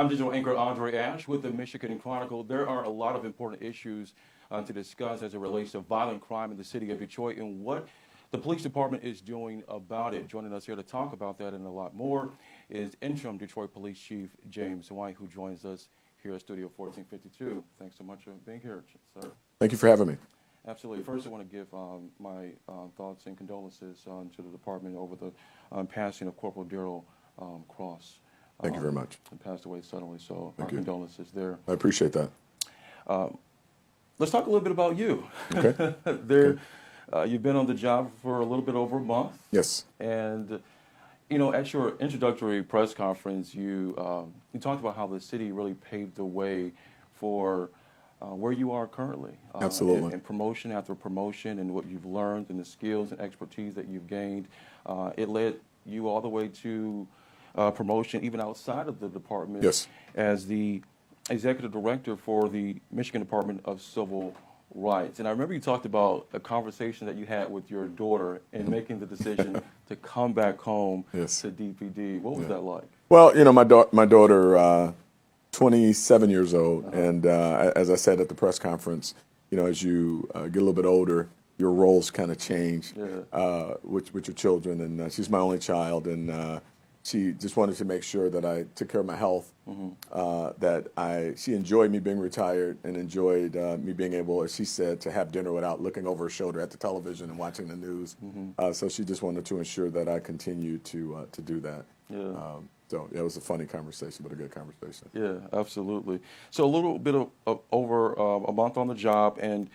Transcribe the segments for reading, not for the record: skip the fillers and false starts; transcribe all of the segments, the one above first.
I'm digital anchor Andre Ash with the Michigan Chronicle. There are a lot of important issues to discuss as it relates to violent crime in the city of Detroit and what the police department is doing about it. Joining us here to talk about that and a lot more is interim Detroit Police Chief James White, who joins us here at Studio 1452. Thanks so much for being here, sir. Thank you for having me. Absolutely. First, I want to give my thoughts and condolences to the department over the passing of Corporal Daryl Cross. Thank you very much. He passed away suddenly, so Thank our you. condolences there. I appreciate that. Let's talk a little bit about you. Okay. You've been on the job for a little bit over a month. Yes. And, you know, at your introductory press conference, you talked about how the city really paved the way for where you are currently. Absolutely. And promotion after promotion and what you've learned and the skills and expertise that you've gained. It led you all the way to promotion even outside of the department. Yes. As the executive director for the Michigan Department of Civil Rights. And I remember you talked about a conversation that you had with your daughter in making the decision to come back home Yes. to DPD. What was that like? Well, you know, my daughter, 27 years old, and as I said at the press conference, you know, as you get a little bit older, your roles kind of change with your children, and she's my only child, and she just wanted to make sure that I took care of my health, that she enjoyed me being retired and enjoyed me being able, as she said, to have dinner without looking over her shoulder at the television and watching the news. So she just wanted to ensure that I continued to do that. Yeah. So yeah, it was a funny conversation, but a good conversation. Yeah, absolutely. So a little bit of over a month on the job, and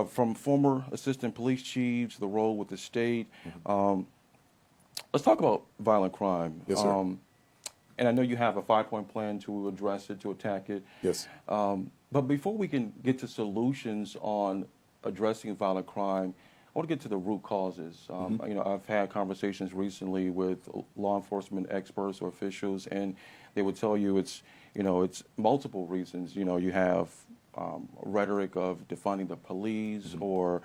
from former assistant police chiefs, the role with the state. Let's talk about violent crime. Yes, sir. And I know you have a 5-point plan to address it, to attack it. Yes. But before we can get to solutions on addressing violent crime, I want to get to the root causes. You know, I've had conversations recently with law enforcement experts or officials, and they would tell you it's multiple reasons. You know, you have rhetoric of defunding the police or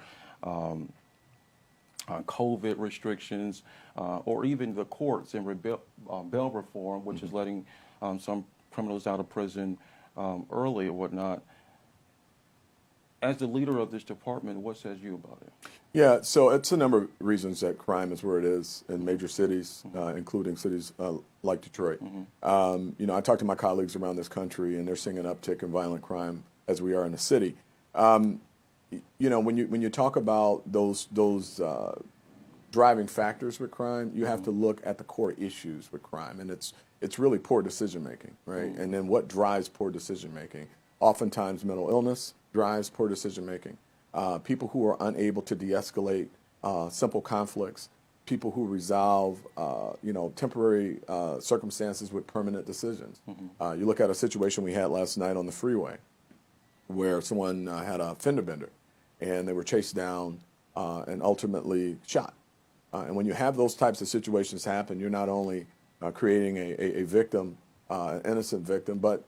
COVID restrictions, or even the courts and bail reform, which is letting some criminals out of prison early or whatnot. As the leader of this department, what says you about it? Yeah, so it's a number of reasons that crime is where it is in major cities, including cities like Detroit. You know, I talk to my colleagues around this country, and they're seeing an uptick in violent crime as we are in the city. You know, when you talk about those driving factors with crime, you have to look at the core issues with crime, and it's really poor decision making, right? And then what drives poor decision making? Oftentimes, mental illness drives poor decision making. People who are unable to de-escalate simple conflicts, people who resolve, you know, temporary circumstances with permanent decisions. You look at a situation we had last night on the freeway, where someone had a fender bender, and they were chased down and ultimately shot. And when you have those types of situations happen, you're not only creating a victim, an innocent victim, but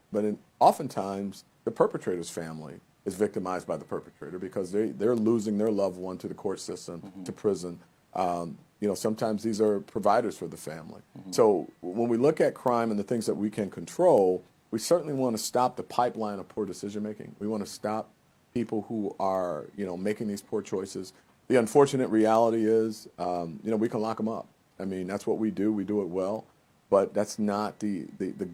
oftentimes the perpetrator's family is victimized by the perpetrator because they're losing their loved one to the court system, to prison. You know, sometimes these are providers for the family. So when we look at crime and the things that we can control, we certainly want to stop the pipeline of poor decision making. We want to stop people who are, you know, making these poor choices. The unfortunate reality is, you know, we can lock them up. I mean, that's what we do. We do it well. But that's not the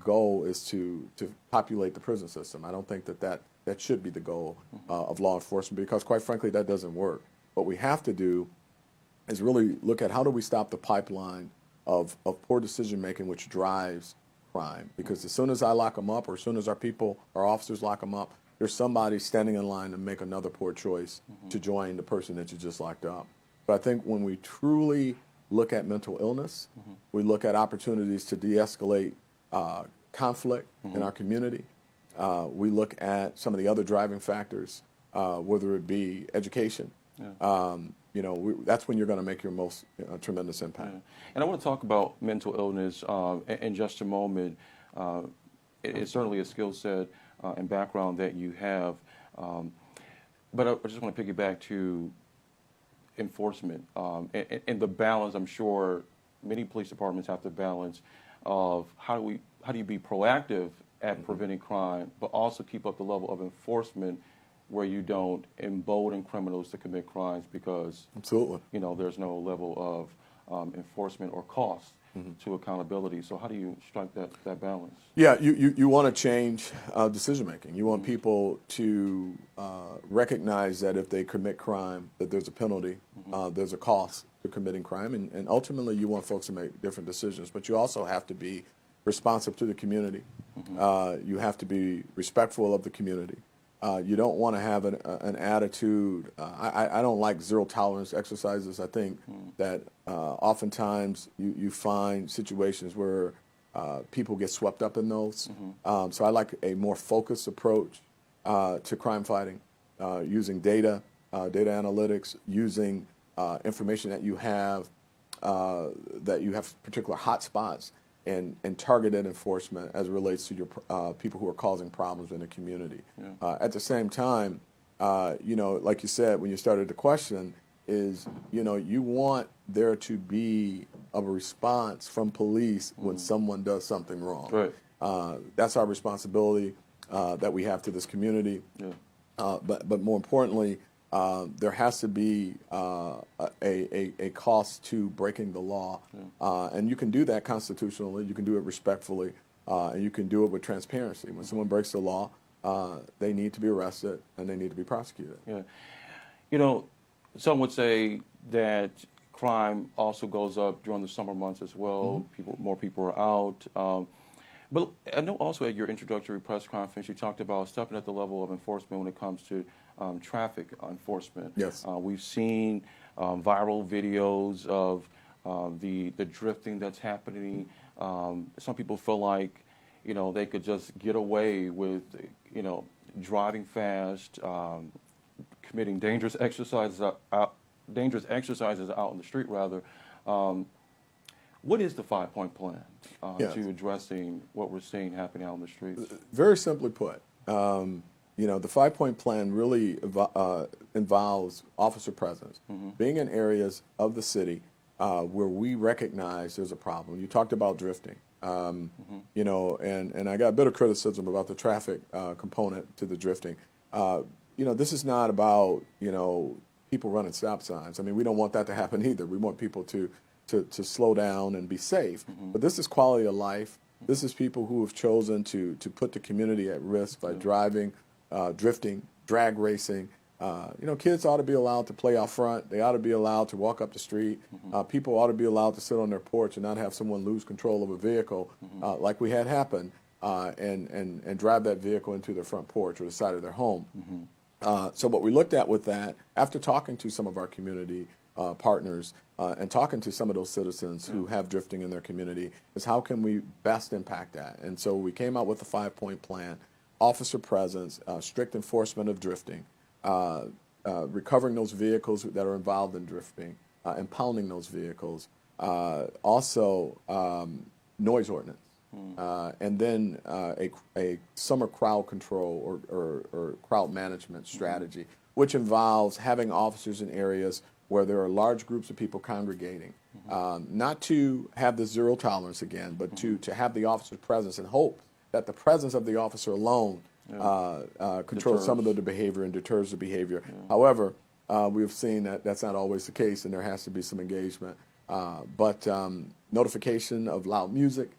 goal is to populate the prison system. I don't think that should be the goal of law enforcement because, quite frankly, that doesn't work. What we have to do is really look at how do we stop the pipeline of poor decision making which drives crime. Because as soon as I lock them up or as soon as our officers lock them up, there's somebody standing in line to make another poor choice to join the person that you just locked up. But I think when we truly look at mental illness, we look at opportunities to de-escalate conflict in our community. We look at some of the other driving factors, whether it be education. You know, that's when you're going to make your most tremendous impact. Yeah. And I want to talk about mental illness in just a moment. It's certainly a skill set and background that you have. But I just want to piggyback to enforcement and the balance. I'm sure many police departments have to balance of how do you be proactive at preventing crime, but also keep up the level of enforcement where you don't embolden criminals to commit crimes because Absolutely. there's no level of enforcement or cost to accountability. So how do you strike that balance? Yeah, you want to change decision making. You want people to recognize that if they commit crime, that there's a penalty, there's a cost to committing crime, and ultimately you want folks to make different decisions. But you also have to be responsive to the community. You have to be respectful of the community. You don't want to have an attitude. I don't like zero tolerance exercises. I think that oftentimes you find situations where people get swept up in those. So I like a more focused approach to crime fighting, using data analytics, using information that you have particular hot spots, and targeted enforcement as it relates to your people who are causing problems in the community. At the same time, like you said when you started the question, is you want there to be a response from police when someone does something wrong. Right. That's our responsibility that we have to this community. Yeah. But more importantly, there has to be a cost to breaking the law, and you can do that constitutionally. You can do it respectfully, and you can do it with transparency. When someone breaks the law, they need to be arrested and they need to be prosecuted. Yeah, some would say that crime also goes up during the summer months as well. More people are out. But I know also at your introductory press conference, you talked about stepping at the level of enforcement when it comes to traffic enforcement. Yes. We've seen viral videos of the drifting that's happening. Some people feel like, they could just get away with, driving fast, committing dangerous exercises out in the street, rather. What is the 5-point plan to addressing what we're seeing happening out in the streets? Very simply put, the 5-point plan really involves officer presence, being in areas of the city where we recognize there's a problem. You talked about drifting, and I got a bit of criticism about the traffic component to the drifting. This is not about, people running stop signs. I mean, we don't want that to happen either. We want people to slow down and be safe. But this is quality of life. This is people who have chosen to put the community at risk by driving, drifting, drag racing. Kids ought to be allowed to play out front. They ought to be allowed to walk up the street. People ought to be allowed to sit on their porch and not have someone lose control of a vehicle like we had happen and drive that vehicle into their front porch or the side of their home. So what we looked at with that, after talking to some of our community partners and talking to some of those citizens who have drifting in their community, is how can we best impact that? And so we came out with a 5-point plan: officer presence, strict enforcement of drifting, recovering those vehicles that are involved in drifting, impounding those vehicles, also noise ordinance, and then a summer crowd control or crowd management strategy, which involves having officers in areas where there are large groups of people congregating, not to have the zero tolerance again, but to have the officer's presence and hope that the presence of the officer alone controls some of the behavior and deters the behavior. However, we've seen that that's not always the case, and there has to be some engagement. But notification of loud music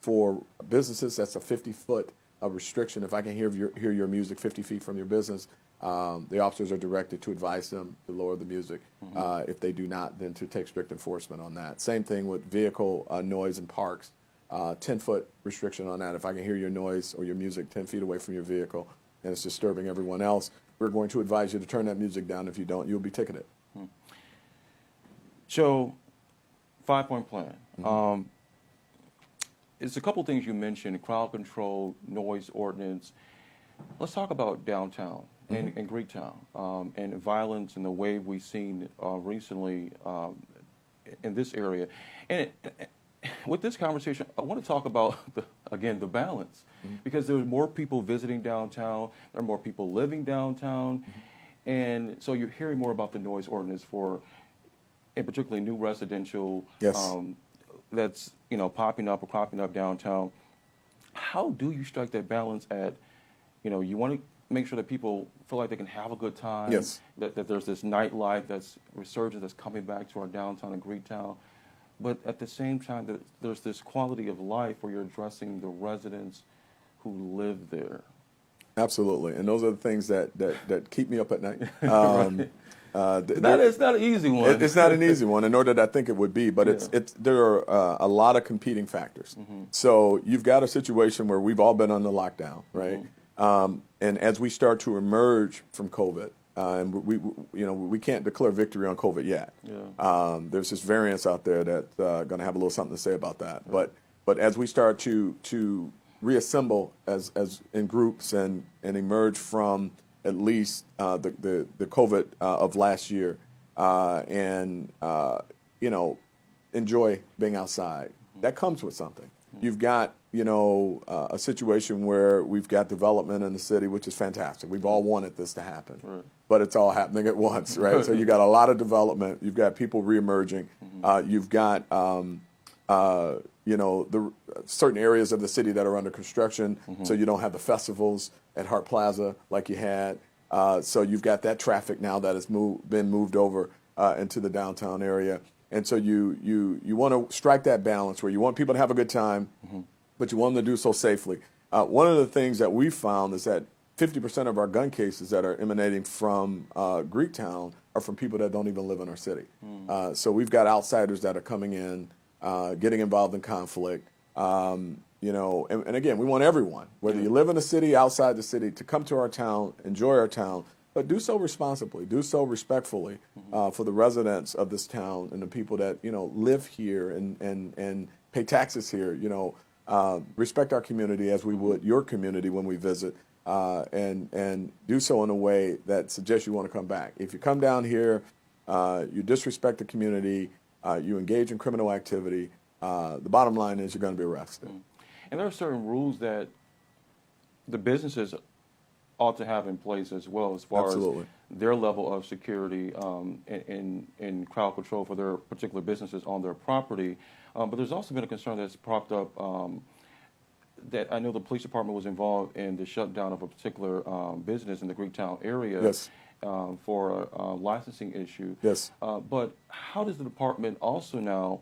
for businesses, that's a 50-foot restriction. If I can hear your music 50 feet from your business, the officers are directed to advise them to lower the music. If they do not, then to take strict enforcement on that. Same thing with vehicle noise in parks. 10-foot restriction on that. If I can hear your noise or your music 10 feet away from your vehicle and it's disturbing everyone else, we're going to advise you to turn that music down. If you don't, you'll be ticketed. So, 5-point plan. It's a couple things you mentioned: crowd control, noise ordinance. Let's talk about downtown and Greektown and violence and the wave we've seen recently in this area. And with this conversation, I want to talk about, the balance, because there's more people visiting downtown, there are more people living downtown, and so you're hearing more about the noise ordinance for, in particularly, new residential that's popping up downtown. how do you strike that balance at, you want to make sure that people feel like they can have a good time, Yes. that there's this nightlife that's resurgent, that's coming back to our downtown and Greektown, but at the same time, there's this quality of life where you're addressing the residents who live there. Absolutely, and those are the things that keep me up at night. It's not an easy one. It's not an easy one, and nor did I think it would be. But there are a lot of competing factors. So you've got a situation where we've all been under lockdown, right? And as we start to emerge from COVID, and we can't declare victory on COVID yet. There's this variance out there that's going to have a little something to say about that. But as we start to reassemble as in groups and emerge from at least the COVID of last year, and enjoy being outside, that comes with something. You've got a situation where we've got development in the city, which is fantastic. We've all wanted this to happen, but it's all happening at once, right? So you got a lot of development. You've got people reemerging. You've got the certain areas of the city that are under construction, so you don't have the festivals at Hart Plaza like you had. So you've got that traffic now that has been moved over into the downtown area. And so you want to strike that balance where you want people to have a good time, but you want them to do so safely. One of the things that we found is that 50% of our gun cases that are emanating from Greektown are from people that don't even live in our city. So we've got outsiders that are coming in, getting involved in conflict. And again, we want everyone, whether you live in the city, outside the city, to come to our town, enjoy our town, but do so responsibly, do so respectfully for the residents of this town and the people that live here and pay taxes here. Respect our community as we would your community when we visit, and do so in a way that suggests you want to come back. If you come down here, you disrespect the community, you engage in criminal activity, the bottom line is you're going to be arrested. And there are certain rules that the businesses ought to have in place as well, as far Absolutely. as their level of security and crowd control for their particular businesses on their property. But there's also been a concern that's propped up that I know the police department was involved in the shutdown of a particular business in the Greektown area. Yes. For a licensing issue. Yes. But how does the department also now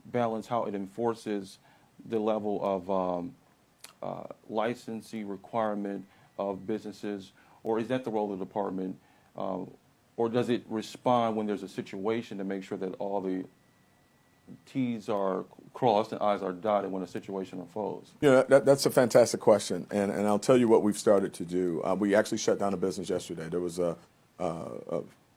balance how it enforces the level of licensing requirement of businesses, or is that the role of the department, or does it respond when there's a situation to make sure that all the T's are crossed and I's are dotted when a situation unfolds? That's a fantastic question, and I'll tell you what we've started to do. We actually shut down a business yesterday. There was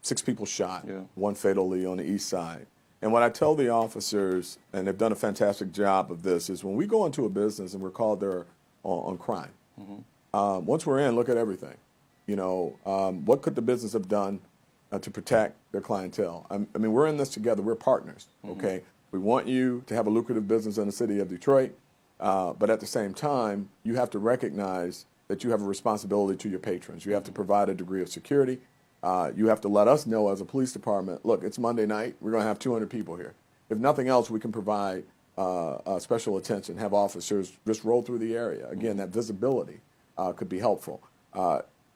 6 people shot, one fatally on the east side. And what I tell the officers, and they've done a fantastic job of this, is when we go into a business and we're called there on crime, once we're in, look at everything. What could the business have done to protect their clientele? I mean, we're in this together. We're partners, okay? We want you to have a lucrative business in the city of Detroit, but at the same time, you have to recognize that you have a responsibility to your patrons. You have to provide a degree of security. You have to let us know as a police department, look, it's Monday night. We're going to have 200 people here. If nothing else, we can provide special attention, have officers just roll through the area. Again, that visibility could be helpful.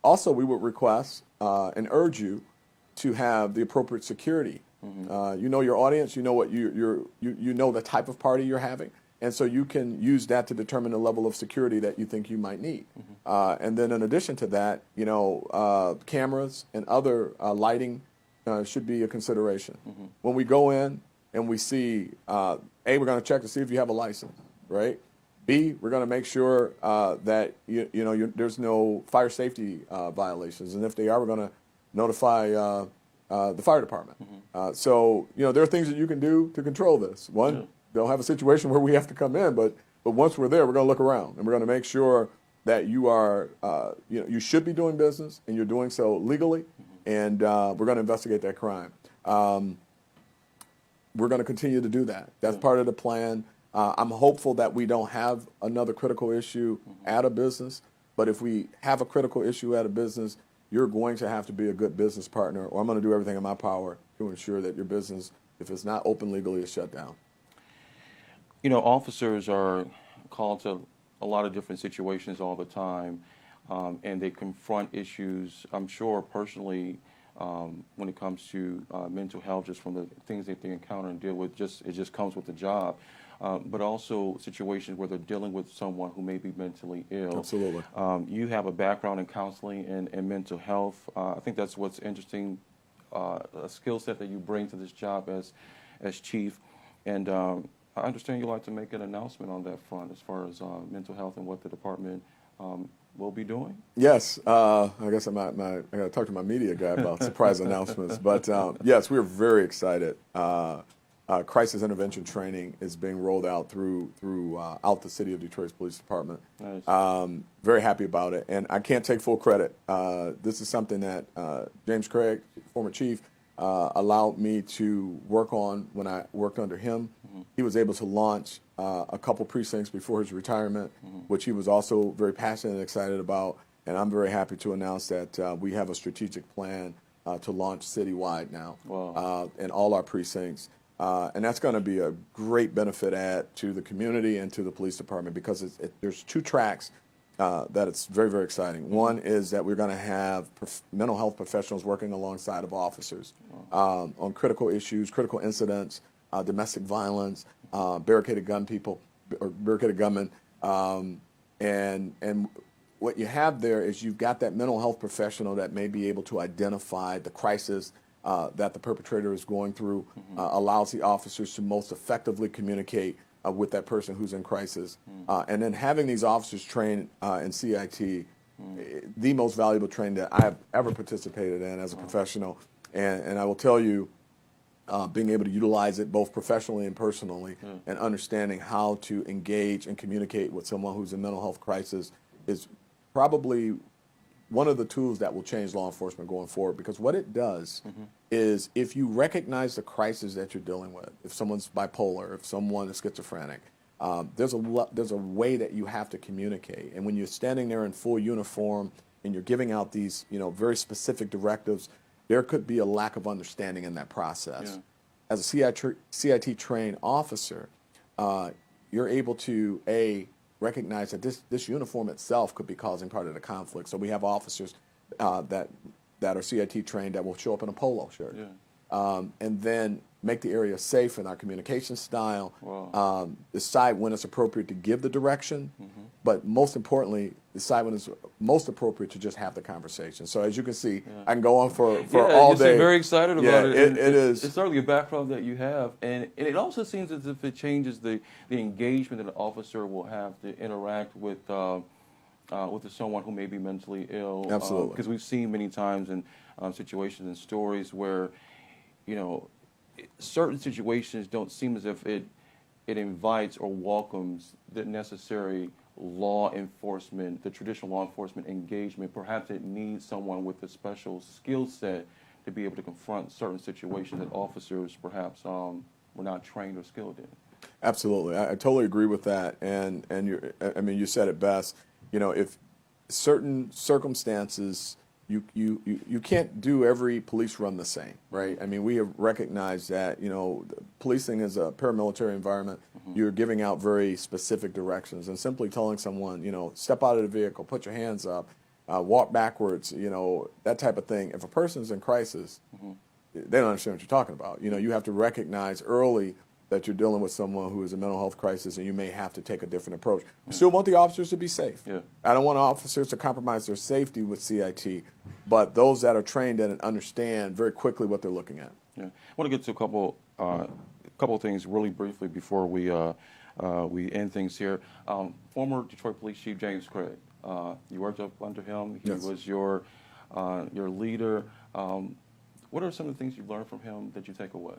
Also, we would request and urge you to have the appropriate security. You know your audience. You know what you know the type of party you're having. And so you can use that to determine the level of security that you think you might need. And then in addition to that, cameras and other lighting should be a consideration. When we go in and we see, A, we're going to check to see if you have a license, right? B, we're going to make sure that there's no fire safety violations. And if they are, we're going to notify the fire department. So there are things that you can do to control this. One, they'll have a situation where we have to come in, but once we're there, we're going to look around and we're going to make sure that you are, you should be doing business and you're doing so legally, and we're going to investigate that crime. We're going to continue to do that. That's part of the plan. I'm hopeful that we don't have another critical issue at a business, but if we have a critical issue at a business, you're going to have to be a good business partner, or I'm going to do everything in my power to ensure that your business, if it's not open legally, is shut down. Officers are called to a lot of different situations all the time, and they confront issues, I'm sure personally, when it comes to mental health, just from the things that they encounter and deal with. It just comes with the job. But also situations where they're dealing with someone who may be mentally ill. Absolutely. You have a background in counseling and mental health. I think that's what's interesting, a skill set that you bring to this job as chief. And I understand you'd like to make an announcement on that front as far as mental health and what the department will be doing. Yes, I guess I got to talk to my media guy about surprise announcements. But yes, we're very excited. Crisis intervention training is being rolled out throughout the City of Detroit's Police Department. Nice. Very happy about it, and I can't take full credit. This is something that James Craig, former chief, allowed me to work on when I worked under him. Mm-hmm. He was able to launch a couple precincts before his retirement, mm-hmm. which he was also very passionate and excited about. And I'm very happy to announce that we have a strategic plan to launch citywide now. Wow. In all our precincts. And that's going to be a great benefit add to the community and to the police department, because there's two tracks that it's very, very exciting. One is that we're going to have mental health professionals working alongside of officers on critical issues, critical incidents, domestic violence, barricaded gunmen. And what you have there is you've got that mental health professional that may be able to identify the crisis that the perpetrator is going through, mm-hmm. Mm-hmm. Allows the officers to most effectively communicate with that person who's in crisis. Mm-hmm. And then having these officers trained in CIT, mm-hmm. the most valuable training that I have ever participated in as a professional. And I will tell you, being able to utilize it both professionally and personally, and understanding how to engage and communicate with someone who's in mental health crisis is probably one of the tools that will change law enforcement going forward. Because what it does mm-hmm. is, if you recognize the crisis that you're dealing with, if someone's bipolar, if someone is schizophrenic, there's a way that you have to communicate. And when you're standing there in full uniform and you're giving out these very specific directives, there could be a lack of understanding in that process. Yeah. As a CIT trained officer, you're able to recognize that this uniform itself could be causing part of the conflict. So we have officers that are CIT trained that will show up in a polo shirt, and then make the area safe in our communication style. Wow. Decide when it's appropriate to give the direction, mm-hmm. but most importantly, decide when it's most appropriate to just have the conversation. So as you can see, I can go on for all day. I'm very excited about it. It is. It's certainly a background that you have, and it also seems as if it changes the engagement that an officer will have to interact with someone who may be mentally ill. Absolutely. Because we've seen many times in situations and stories where, certain situations don't seem as if it invites or welcomes the necessary law enforcement, the traditional law enforcement engagement. Perhaps it needs someone with a special skill set to be able to confront certain situations that officers perhaps were not trained or skilled in. Absolutely, I totally agree with that. And you said it best. If certain circumstances, you can't do every police run the same, right? I mean, we have recognized that, policing is a paramilitary environment. Mm-hmm. You're giving out very specific directions, and simply telling someone, step out of the vehicle, put your hands up, walk backwards, that type of thing. If a person's in crisis, mm-hmm. they don't understand what you're talking about. You have to recognize early that you're dealing with someone who is a mental health crisis, and you may have to take a different approach. We still want the officers to be safe. Yeah. I don't want officers to compromise their safety with CIT, but those that are trained in and understand very quickly what they're looking at. Yeah. I want to get to a couple of things really briefly before we end things here. Former Detroit Police Chief James Craig, you worked up under him. He was your leader. What are some of the things you've learned from him that you take away?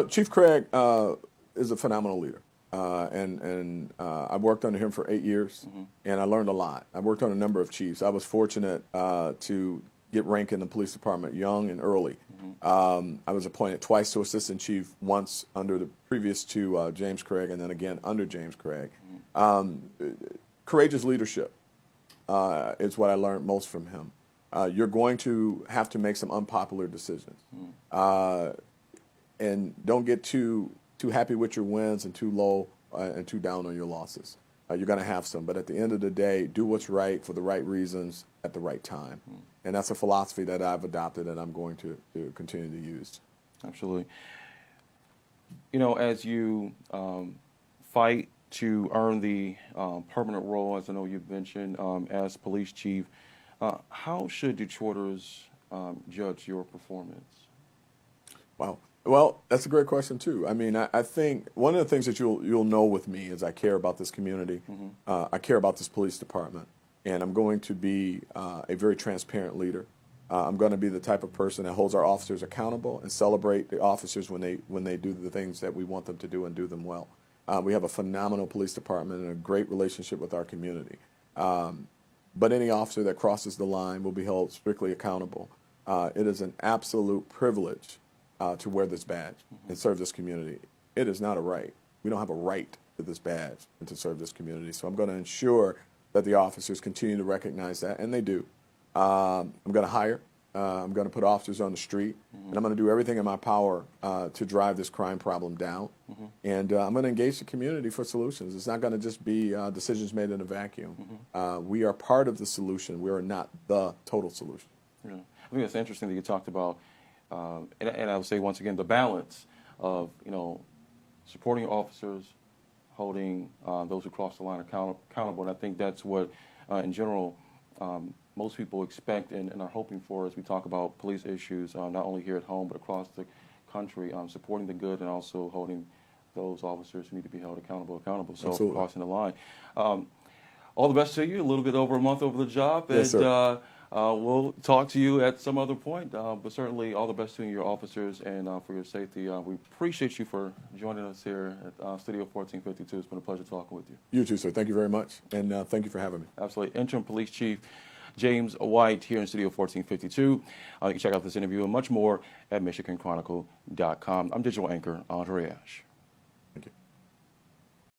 Chief Craig is a phenomenal leader, and I worked under him for 8 years, mm-hmm. and I learned a lot. I worked on a number of chiefs. I was fortunate to get rank in the police department young and early. Mm-hmm. I was appointed twice to assistant chief, once under the previous two James Craig, and then again under James Craig. Mm-hmm. Courageous leadership is what I learned most from him. You're going to have to make some unpopular decisions, and don't get too happy with your wins and too low and too down on your losses. You're going to have some, but at the end of the day, do what's right for the right reasons at the right time. And that's a philosophy that I've adopted and I'm going to continue to use. Absolutely. You know, as you fight to earn the permanent role, as I know you've mentioned, as police chief, how should Detroiters judge your performance? Wow. Well, that's a great question too. I mean, I think one of the things that you'll know with me is I care about this community. I care about this police department, and I'm going to be a very transparent leader. I'm going to be the type of person that holds our officers accountable and celebrate the officers when they do the things that we want them to do and do them well. We have a phenomenal police department and a great relationship with our community. But any officer that crosses the line will be held strictly accountable. It is an absolute privilege to wear this badge and serve this community. It is not a right. We don't have a right to this badge and to serve this community. So I'm going to ensure that the officers continue to recognize that, and they do. I'm going to hire. I'm going to put officers on the street, and I'm going to do everything in my power to drive this crime problem down. And I'm going to engage the community for solutions. It's not going to just be decisions made in a vacuum. We are part of the solution. We are not the total solution. Yeah. I think it's interesting that you talked about, and I would say once again, the balance of, you know, supporting officers, holding those who cross the line accountable. And I think that's what, in general, most people expect and are hoping for as we talk about police issues, not only here at home, but across the country, supporting the good and also holding those officers who need to be held accountable. So Absolutely. crossing the line. All the best to you. A little bit over a month over the job. Yes, and, sir. We'll talk to you at some other point, but certainly all the best to you and your officers and for your safety. We appreciate you for joining us here at Studio 1452. It's been a pleasure talking with you. You too, sir. Thank you very much, and thank you for having me. Absolutely. Interim Police Chief James White here in Studio 1452. You can check out this interview and much more at MichiganChronicle.com. I'm digital anchor Andre Ash.